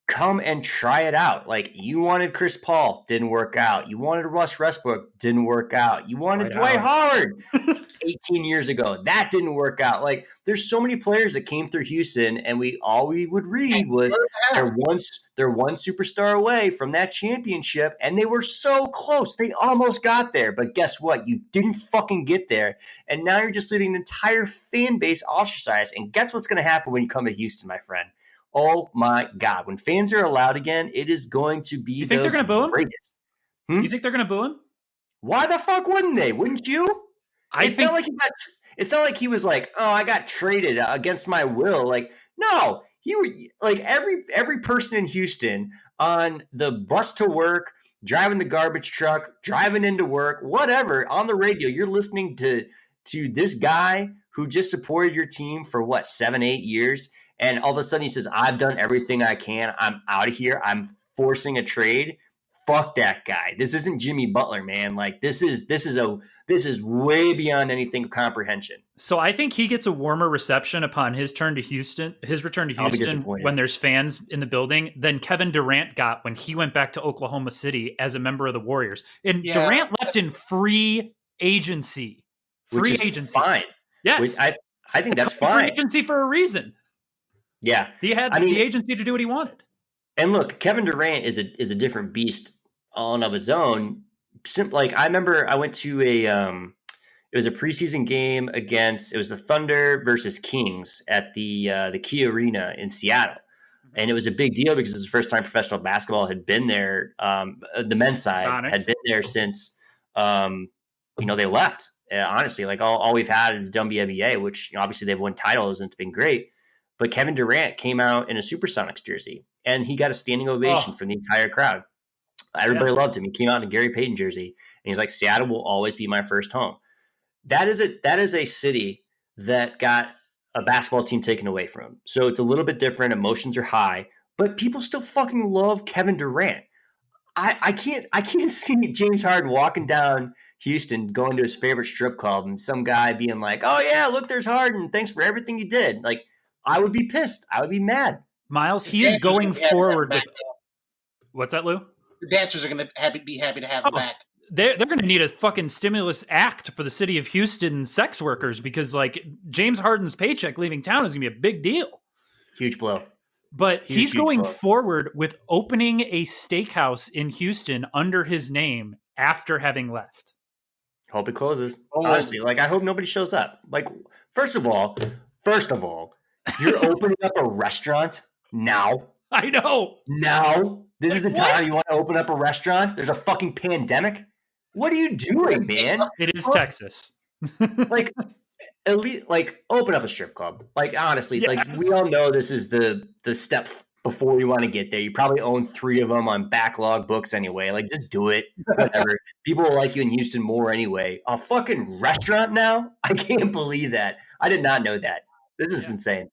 Come and try it out. Like, you wanted Chris Paul, didn't work out. You wanted Russ Westbrook, didn't work out. You wanted Dwight Howard 18 years ago. That didn't work out. Like, there's so many players that came through Houston, and all we would read was they're one superstar away from that championship, and they were so close. They almost got there, but guess what? You didn't fucking get there, and now you're just leaving an entire fan base ostracized. And guess what's going to happen when you come to Houston, my friend? Oh my God! When fans are allowed again, it is going to be. You think they're going to boo him? You think they're going to boo him? Why the fuck wouldn't they? Wouldn't you? It's not like he was like, oh, I got traded against my will. Like, no, like every person in Houston on the bus to work, driving the garbage truck, driving into work, whatever, on the radio, you're listening to this guy who just supported your team for what, 7-8 years. And all of a sudden he says, I've done everything I can. I'm out of here. I'm forcing a trade. Fuck that guy. This isn't Jimmy Butler, man. Like, this is way beyond anything comprehension. So I think he gets a warmer reception upon his return to Houston when there's fans in the building than Kevin Durant got when he went back to Oklahoma City as a member of the Warriors. And Durant left in free agency. Which is fine. Yes. I think that's fine. Free agency for a reason. Yeah. He had the agency to do what he wanted. And look, Kevin Durant is a different beast all of its own. Like, I remember I went to it was a preseason game it was the Thunder versus Kings at the Key Arena in Seattle. And it was a big deal because it was the first time professional basketball had been there. The men's side had been there since, they left. Honestly, like all we've had is the WNBA, which obviously they've won titles and it's been great. But Kevin Durant came out in a Supersonics jersey, and he got a standing ovation from the entire crowd. Everybody loved him. He came out in a Gary Payton jersey, and he's like, Seattle will always be my first home. That is a city that got a basketball team taken away from him. So it's a little bit different. Emotions are high, but people still fucking love Kevin Durant. I can't see James Harden walking down Houston, going to his favorite strip club, and some guy being like, oh yeah, look, there's Harden. Thanks for everything you did. Like, I would be pissed. I would be mad. Myles, he is going forward with. What's that, Lou? The dancers are going to be happy to have him back. They're going to need a fucking stimulus act for the city of Houston sex workers because, like, James Harden's paycheck leaving town is going to be a big deal. Huge blow. But he's going forward with opening a steakhouse in Houston under his name after having left. Hope it closes. Honestly, like, I hope nobody shows up. Like, first of all, you're opening up a restaurant now. I know. Now? This is the time you want to open up a restaurant? There's a fucking pandemic? What are you doing, man? It is Texas. Like, at least, like, open up a strip club. Like, honestly, like, we all know this is the step before you want to get there. You probably own 3 of them on backlog books anyway. Like, just do it. Whatever. People will like you in Houston more anyway. A fucking restaurant now? I can't believe that. I did not know that. This is insane.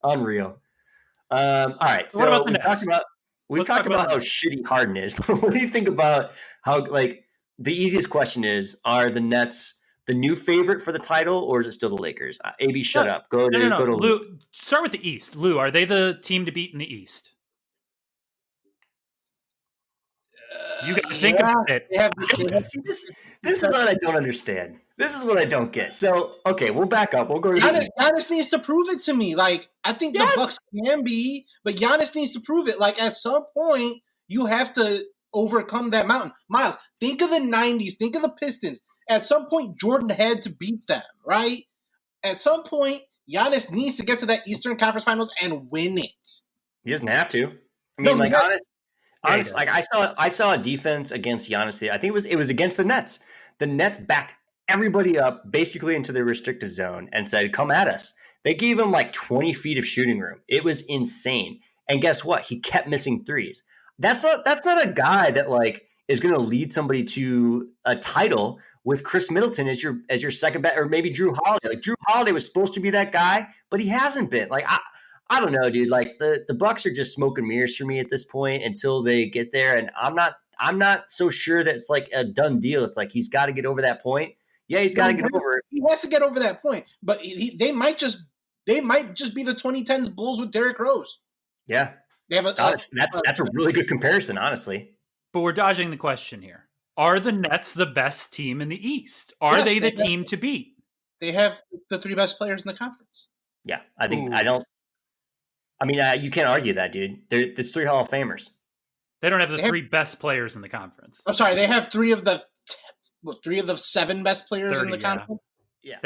Unreal. All right. So we talked about how shitty Harden is. What do you think about how, like, the easiest question is, are the Nets the new favorite for the title, or is it still the Lakers? AB, shut up. Go to Lou. Lou. Start with the East. Lou, are they the team to beat in the East? You got to think about it. See, this is what I don't understand. This is what I don't get. So, okay, we'll back up. We'll go to Giannis needs to prove it to me. Like, I think the Bucks can be, but Giannis needs to prove it. Like, at some point, you have to overcome that mountain. Myles, think of the 90s. Think of the Pistons. At some point, Jordan had to beat them, right? At some point, Giannis needs to get to that Eastern Conference Finals and win it. He doesn't have to. I mean, honest, like I saw a defense against Giannis. I think it was against the Nets. The Nets backed everybody up basically into the restricted zone and said, "Come at us." They gave him like 20 feet of shooting room. It was insane. And guess what? He kept missing threes. That's not a guy that like is going to lead somebody to a title with Chris Middleton as your second bet, or maybe Drew Holiday. Like Drew Holiday was supposed to be that guy, but he hasn't been. Like I don't know, dude. Like the Bucks are just smoke and mirrors for me at this point until they get there, and I'm not so sure that it's like a done deal. It's like he's got to get over that point. Yeah, he's got to get over it. He has to get over that point, but they might just be the 2010s Bulls with Derrick Rose. Yeah, that's a really good comparison, honestly. But we're dodging the question here. Are the Nets the best team in the East? Are they the team to beat? They have the three best players in the conference. Yeah, I think you can't argue that, dude. There's three Hall of Famers. They don't have the three best players in the conference. I'm sorry, they have three of the 7 best players in the conference. Yeah,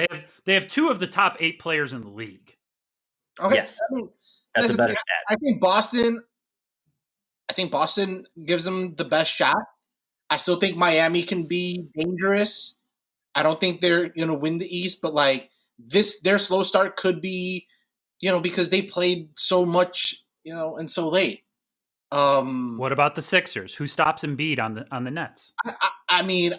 they have 2 of the top 8 players in the league. Okay, yes, that's a better stat. I think Boston gives them the best shot. I still think Miami can be dangerous. I don't think they're going to win the East, but like their slow start could be, because they played so much, and so late. What about the Sixers? Who stops Embiid on the Nets? I mean,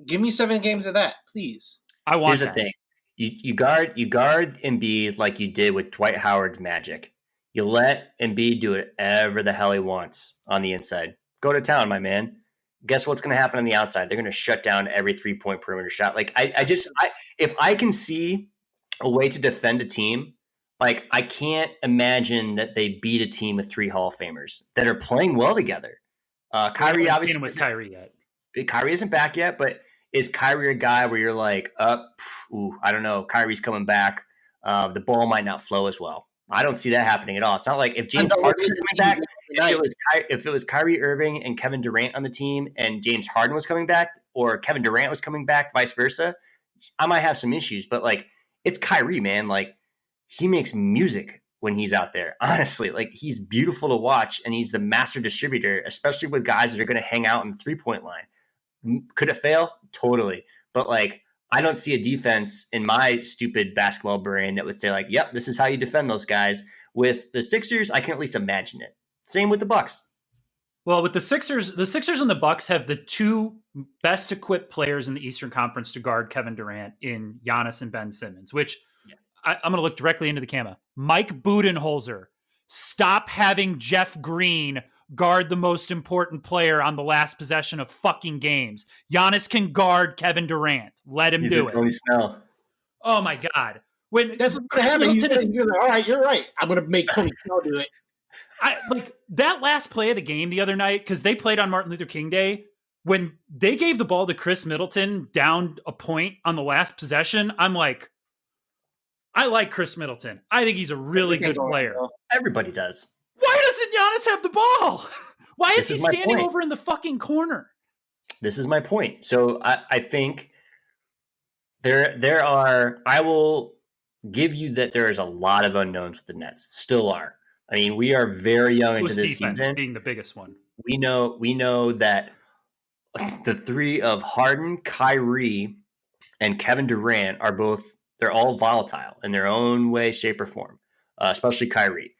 give me 7 games of that, please. Here's the thing: you guard Embiid like you did with Dwight Howard's Magic. You let Embiid do whatever the hell he wants on the inside. Go to town, my man. Guess what's going to happen on the outside? They're going to shut down every 3-point perimeter shot. Like if I can see a way to defend a team, like I can't imagine that they beat a team with 3 Hall of Famers that are playing well together. Kyrie obviously with Kyrie yet. Kyrie isn't back yet, but is Kyrie a guy where you're like, I don't know, Kyrie's coming back. The ball might not flow as well. I don't see that happening at all. It's not like if James Harden was coming back, if it was Kyrie Irving and Kevin Durant on the team and James Harden was coming back, or Kevin Durant was coming back, vice versa, I might have some issues. But like, it's Kyrie, man. Like, he makes music when he's out there. Honestly, like he's beautiful to watch, and he's the master distributor, especially with guys that are going to hang out in the 3-point line. Could it fail? Totally. But like, I don't see a defense in my stupid basketball brain that would say like, yep, this is how you defend those guys. With the Sixers, I can at least imagine it. Same with the Bucks. Well, with the Sixers and the Bucks have the 2 best equipped players in the Eastern Conference to guard Kevin Durant in Giannis and Ben Simmons, which I'm going to look directly into the camera. Mike Budenholzer, stop having Jeff Green guard the most important player on the last possession of fucking games. Giannis can guard Kevin Durant. Let him do it. Tony Snell. Oh my God. When that's what's happening. He's like, all right, you're right. I'm going to make Tony Snell do it. Like that last play of the game the other night, because they played on Martin Luther King Day. When they gave the ball to Chris Middleton down a point on the last possession, I'm like, I like Chris Middleton. I think he's a really good player. Everybody does. Why doesn't Giannis have the ball? Why is he standing over in the fucking corner? This is my point. So I think there are, I will give you that there is a lot of unknowns with the Nets. Still are. I mean, we are very young into this season. Being the biggest one. We know that the 3 of Harden, Kyrie, and Kevin Durant they're all volatile in their own way, shape, or form, especially Kyrie.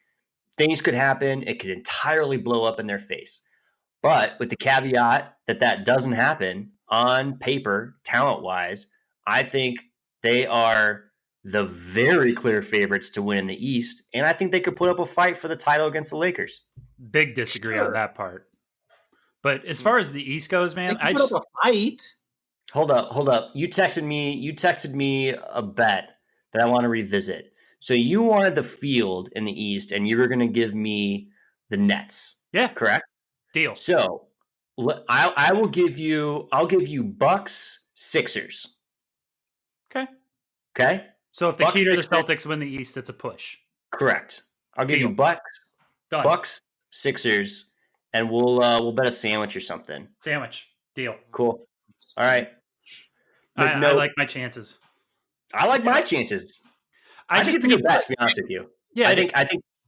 Things could happen. It could entirely blow up in their face. But with the caveat that doesn't happen on paper, talent-wise, I think they are the very clear favorites to win in the East, and I think they could put up a fight for the title against the Lakers. Big disagree on that part. But as far as the East goes, man, I put up a fight. Hold up. You texted me a bet that I want to revisit. So you wanted the field in the East, and you were going to give me the Nets, Yeah, correct? deal. So I'll give you Bucks Sixers. Okay. Okay, So if the Bucks Heat or the Sixers. Celtics win the East, it's a push. Correct. I'll give you Deal. Bucks Done. Bucks Sixers, and we'll bet a sandwich or something. Sandwich. Deal. Cool. All right. Make I note. like my chances. I like my chances. I think just it's a need good bet, to be honest with you. Yeah,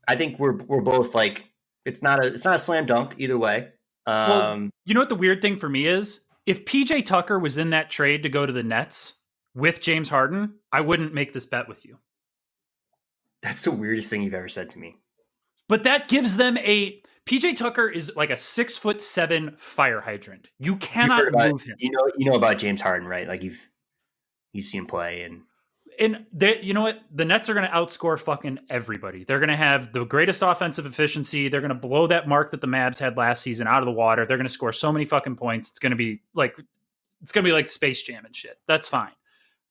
I think we're both like it's not a slam dunk either way. Well, you know what the weird thing for me is? If PJ Tucker was in that trade to go to the Nets with James Harden, I wouldn't make this bet with you. That's the weirdest thing you've ever said to me. But that gives them PJ Tucker is like a 6'7" fire hydrant. You cannot move him. You know about James Harden, right? Like you've seen him play, and you know what? The Nets are going to outscore fucking everybody. They're going to have the greatest offensive efficiency. They're going to blow that mark that the Mavs had last season out of the water. They're going to score so many fucking points. It's going to be like Space Jam and shit. That's fine.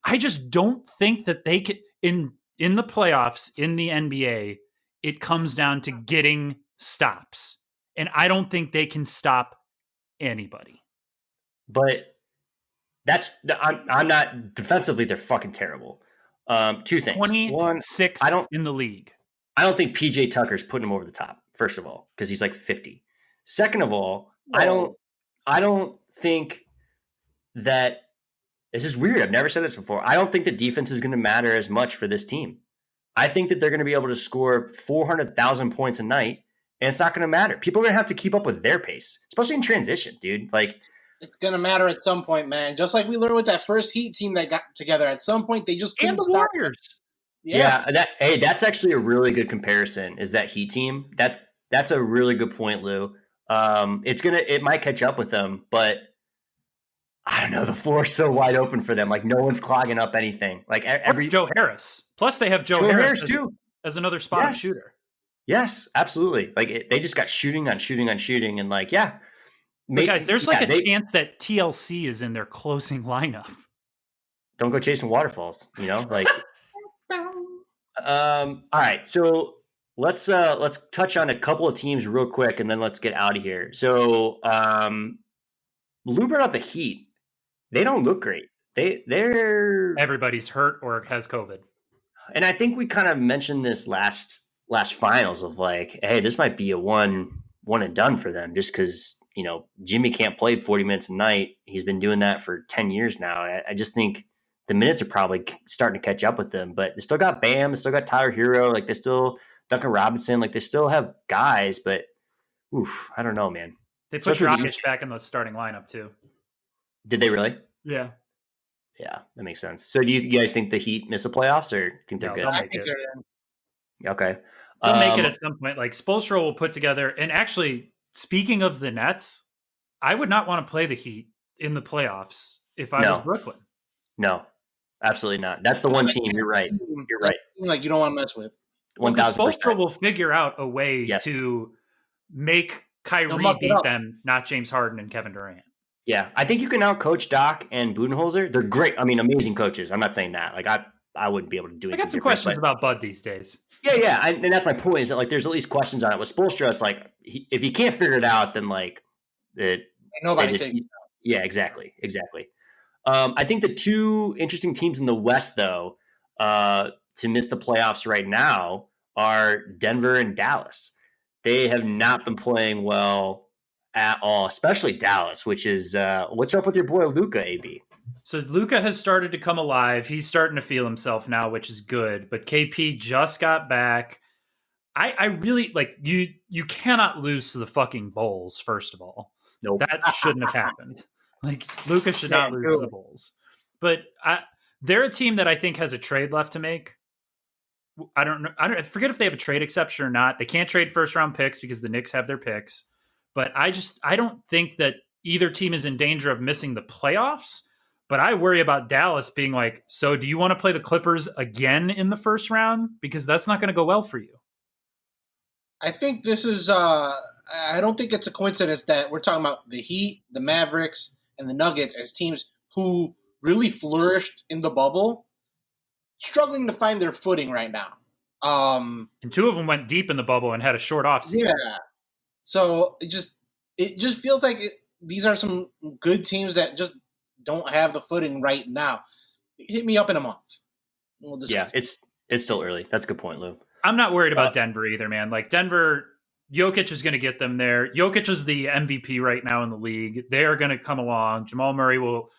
I just don't think that they can in the playoffs in the NBA. It comes down to getting stops, and I don't think they can stop anybody. But I'm not defensively. They're fucking terrible. Two things. 26 in the league. I don't think PJ Tucker's putting him over the top. First of all, because he's like 50. Second of all, I don't think that this is weird. I've never said this before. I don't think the defense is going to matter as much for this team. I think that they're going to be able to score 400,000 points a night, and it's not going to matter. People are going to have to keep up with their pace, especially in transition, dude. Like, it's going to matter at some point, man. Just like we learned with that first Heat team that got together. At some point, they just couldn't stop. Warriors. Yeah, that's actually a really good comparison. Is that Heat team? That's a really good point, Lou. It might catch up with them, but I don't know. The floor is so wide open for them. Like no one's clogging up anything. Like Joe Harris. Plus, they have Joe Harris too as another spot shooter. Yes, absolutely. Like they just got shooting on shooting on shooting, and like guys, there's a chance that TLC is in their closing lineup. Don't go chasing waterfalls. Like. All right, so let's touch on a couple of teams real quick, and then let's get out of here. So, Lou brought up the Heat. They don't look great. They're everybody's hurt or has COVID, and I think we kind of mentioned this last finals of like, hey, this might be a one and done for them, just because Jimmy can't play 40 minutes a night. He's been doing that for 10 years now. I just think the minutes are probably starting to catch up with them, but they still got Bam, they still got Tyler Hero, like they still Duncan Robinson, like they still have guys, but I don't know, man. They put Dragic back in the starting lineup too. Did they really? Yeah. Yeah, that makes sense. So do you guys think the Heat miss the playoffs or think they're good? I think they're in. Okay. They'll make it at some point. Like Spoelstra will put together, and actually, speaking of the Nets, I would not want to play the Heat in the playoffs if I was Brooklyn. No, absolutely not. That's the one team. You're right. You're right. Like you don't want to mess with. 1,000%. Spoelstra will figure out a way to make Kyrie beat them, not James Harden and Kevin Durant. Yeah, I think you can out-coach Doc and Budenholzer. They're great. I mean, amazing coaches. I'm not saying that. Like I wouldn't be able to do it. I got some questions about Bud these days. Yeah, and that's my point. Is that like there's at least questions on it. With Spoelstra, it's like if you can't figure it out, then like nobody thinks. Yeah, exactly. I think the two interesting teams in the West, though, to miss the playoffs right now are Denver and Dallas. They have not been playing well at all, especially Dallas, which is what's up with your boy Luka, AB? So Luka has started to come alive. He's starting to feel himself now, which is good. But KP just got back. I really like you cannot lose to the fucking Bulls, first of all. Nope. That shouldn't have happened. Like Luka should not lose to the Bulls. But they're a team that I think has a trade left to make. I don't know. I forget if they have a trade exception or not. They can't trade first round picks because the Knicks have their picks. But I don't think that either team is in danger of missing the playoffs. But I worry about Dallas being like, so do you want to play the Clippers again in the first round? Because that's not going to go well for you. I think this is I don't think it's a coincidence that we're talking about the Heat, the Mavericks, and the Nuggets as teams who really flourished in the bubble, struggling to find their footing right now. And two of them went deep in the bubble and had a short off season. Yeah. So it just feels like these are some good teams that just don't have the footing right now. Hit me up in a month. Yeah, it's still early. That's a good point, Lou. I'm not worried about Denver either, man. Like Denver, Jokic is going to get them there. Jokic is the MVP right now in the league. They are going to come along. You want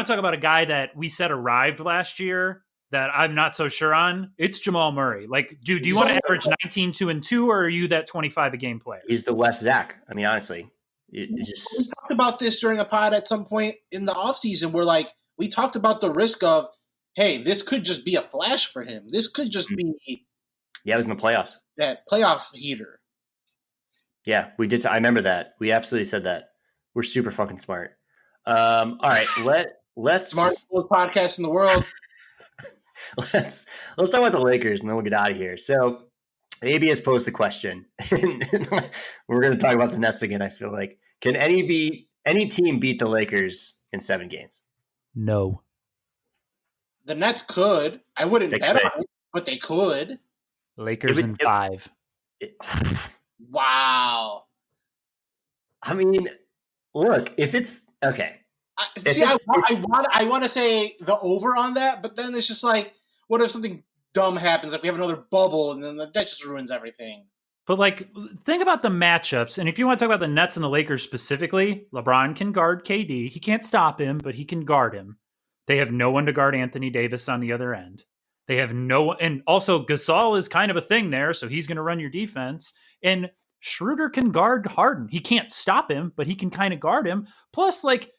to talk about a guy that we said arrived last year that I'm not so sure on? It's Jamal Murray. Like, do you want to average 19, 2 and 2, or are you that 25 a game player? He's the West Zach. I mean, honestly, it's just. We talked about this during a pod at some point in the offseason where, like, we talked about the risk of, hey, this could just be a flash for him. This could just be. Yeah, it was in the playoffs. That playoff heater. Yeah, we did. I remember that. We absolutely said that. We're super fucking smart. All right, let's smartest podcast in the world. let's talk about the Lakers and then we'll get out of here. So AB has posed the question. We're going to talk about the Nets again. I feel like can any team beat the Lakers in 7 games? No. The Nets could. I wouldn't bet on it, but they could. Lakers in 5. Wow. I mean, look, if it's okay. I want to say the over on that, but then it's just like, what if something dumb happens? Like we have another bubble, and then that just ruins everything. But like, think about the matchups, and if you want to talk about the Nets and the Lakers specifically, LeBron can guard KD. He can't stop him, but he can guard him. They have no one to guard Anthony Davis on the other end. They have and also Gasol is kind of a thing there, so he's going to run your defense. And Schroeder can guard Harden. He can't stop him, but he can kind of guard him. Plus, like,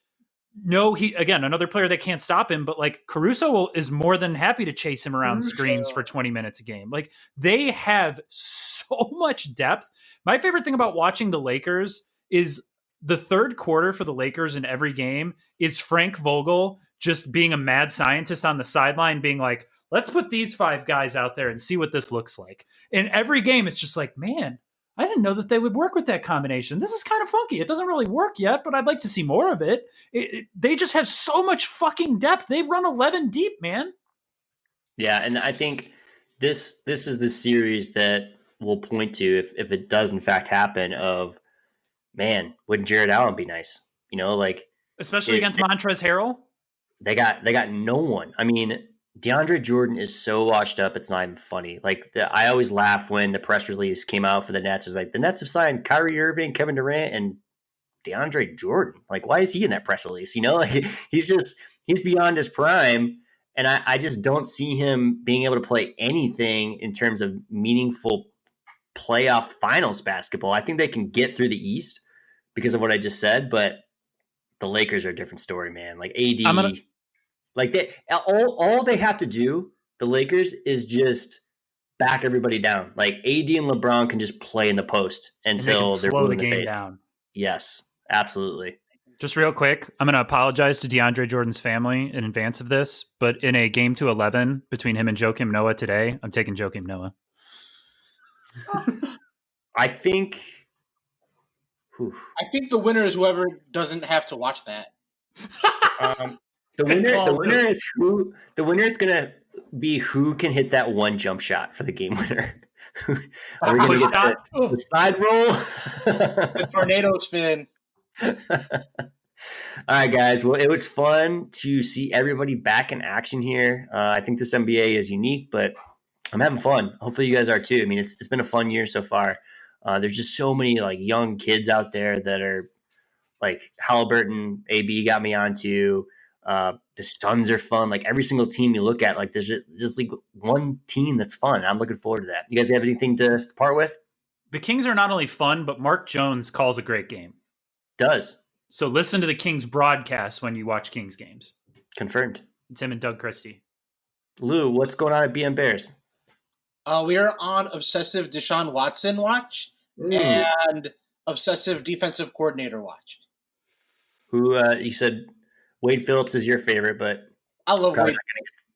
another player that can't stop him, but like Caruso is more than happy to chase him around screens for 20 minutes a game. Like they have so much depth. My favorite thing about watching the Lakers is the third quarter for the Lakers in every game is Frank Vogel just being a mad scientist on the sideline being like, let's put these 5 guys out there and see what this looks like. In every game, it's just like, man, I didn't know that they would work with that combination. This is kind of funky. It doesn't really work yet, but I'd like to see more of it. They just have so much fucking depth. They run 11 deep, man. Yeah, and I think this is the series that we'll point to if it does in fact happen of, man, wouldn't Jared Allen be nice? You know, like especially against Montrezl Harrell. They got no one. I mean, DeAndre Jordan is so washed up, it's not even funny. Like I always laugh when the press release came out for the Nets. It's like the Nets have signed Kyrie Irving, Kevin Durant, and DeAndre Jordan. Like, why is he in that press release? You know, like he's beyond his prime, and I just don't see him being able to play anything in terms of meaningful playoff finals basketball. I think they can get through the East because of what I just said, but the Lakers are a different story, man. Like AD. Like all they have to do, the Lakers, is just back everybody down. Like AD and LeBron can just play in the post until they're blue in the face. Down. Yes, absolutely. Just real quick, I'm going to apologize to DeAndre Jordan's family in advance of this, but in a game to 11 between him and Joakim Noah today, I'm taking Joakim Noah. I think the winner is whoever doesn't have to watch that. The winner is gonna be who can hit that one jump shot for the game winner. Are we gonna get the side roll? The tornado spin. All right, guys. Well, it was fun to see everybody back in action here. I think this NBA is unique, but I'm having fun. Hopefully, you guys are too. I mean, it's been a fun year so far. There's just so many like young kids out there that are like Halliburton. AB got me onto. The Suns are fun. Like every single team you look at, like there's just like one team that's fun. I'm looking forward to that. You guys have anything to part with? The Kings are not only fun, but Mark Jones calls a great game. Does. So listen to the Kings broadcast when you watch Kings games. Confirmed. It's him and Doug Christie. Lou, what's going on at BM Bears? We are on obsessive Deshaun Watson watch and obsessive defensive coordinator watch. Who you said Wade Phillips is your favorite, but I love Wade.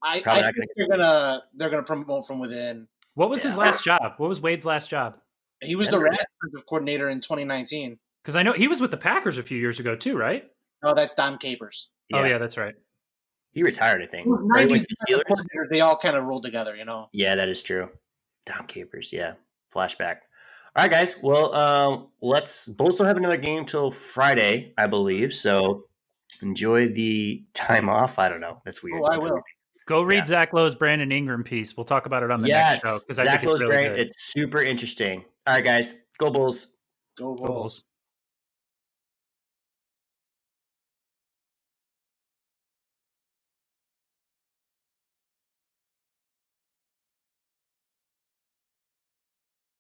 I think they're gonna promote from within. What was his last job? What was Wade's last job? He was the Rams defensive coordinator in 2019. Because I know he was with the Packers a few years ago too, right? No, that's Don Capers. Oh yeah, that's right. He retired, I think. Those Or he went 90s to the Steelers. coordinators, they all kind of roll together, you know. Yeah, that is true. Down Capers, yeah. Flashback. All right, guys. Well, Bulls don't have another game till Friday, I believe. So enjoy the time off. I don't know. That's weird. Oh, I That's will. Go read Zach Lowe's Brandon Ingram piece. We'll talk about it on the next show Yes, because I Zach think it's Lowe's really brain. good. It's super interesting. All right, guys. Go Bulls. Go Go Bulls. Bulls.